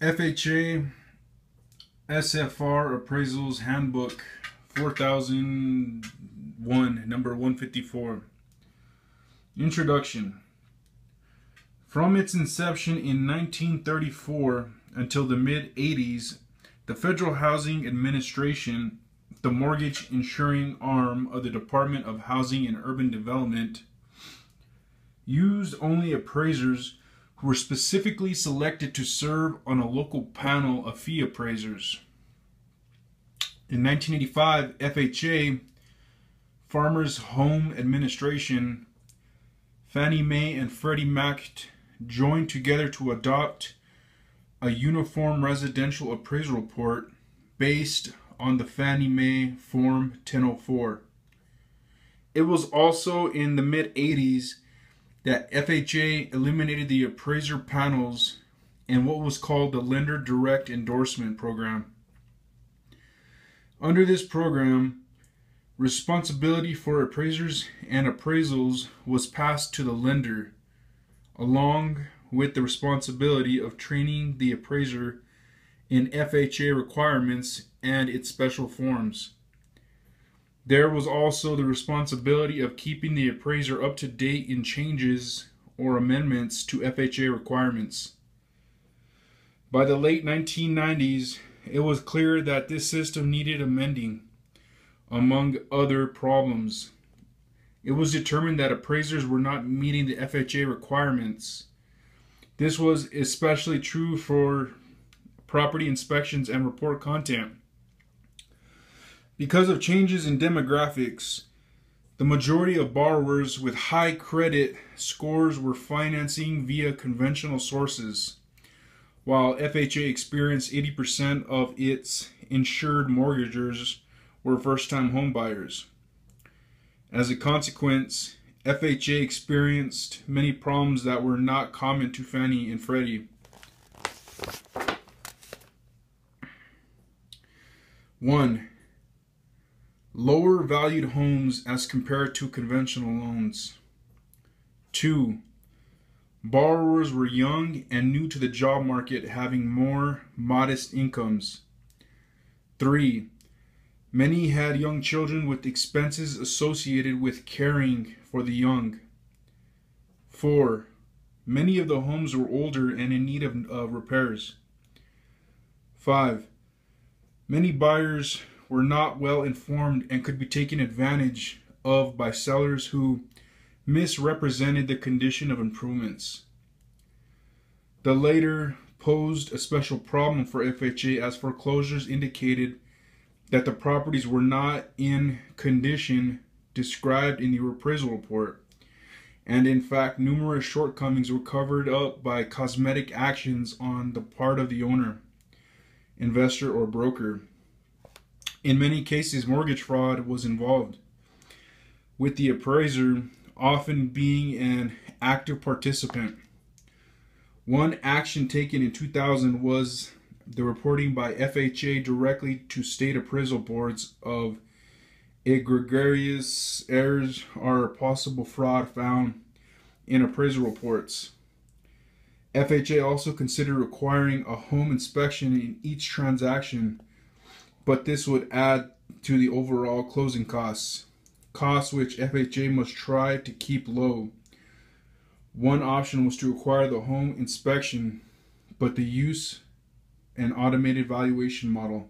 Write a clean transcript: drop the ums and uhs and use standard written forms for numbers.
FHA SFR Appraisals Handbook 4001, number 154. Introduction. From its inception in 1934 until the mid-80s, the Federal Housing Administration, the mortgage insuring arm of the Department of Housing and Urban Development, used only appraisers who were specifically selected to serve on a local panel of fee appraisers. In 1985, FHA, Farmers Home Administration, Fannie Mae and Freddie Mac joined together to adopt a uniform residential appraisal report based on the Fannie Mae Form 1004. It was also in the mid-80s that FHA eliminated the appraiser panels and what was called the Lender Direct Endorsement Program. Under this program, responsibility for appraisers and appraisals was passed to the lender, along with the responsibility of training the appraiser in FHA requirements and its special forms. There was also the responsibility of keeping the appraiser up to date in changes or amendments to FHA requirements. By the late 1990s, it was clear that this system needed amending, among other problems. It was determined that appraisers were not meeting the FHA requirements. This was especially true for property inspections and report content. Because of changes in demographics, the majority of borrowers with high credit scores were financing via conventional sources, while FHA experienced 80% of its insured mortgagors were first-time home buyers. As a consequence, FHA experienced many problems that were not common to Fannie and Freddie. 1. Lower valued homes as compared to conventional loans. 2. Borrowers were young and new to the job market, having more modest incomes. 3. Many had young children with expenses associated with caring for the young. 4. Many of the homes were older and in need of repairs. 5. Many buyers were not well informed and could be taken advantage of by sellers who misrepresented the condition of improvements. The latter posed a special problem for FHA as foreclosures indicated that the properties were not in condition described in the appraisal report, and in fact numerous shortcomings were covered up by cosmetic actions on the part of the owner, investor, or broker. In many cases, mortgage fraud was involved, with the appraiser often being an active participant. One action taken in 2000 was the reporting by FHA directly to state appraisal boards of egregious errors or possible fraud found in appraisal reports. FHA also considered requiring a home inspection in each transaction, but this would add to the overall closing costs which FHA must try to keep low. One option was to require the home inspection, but the use an automated valuation model.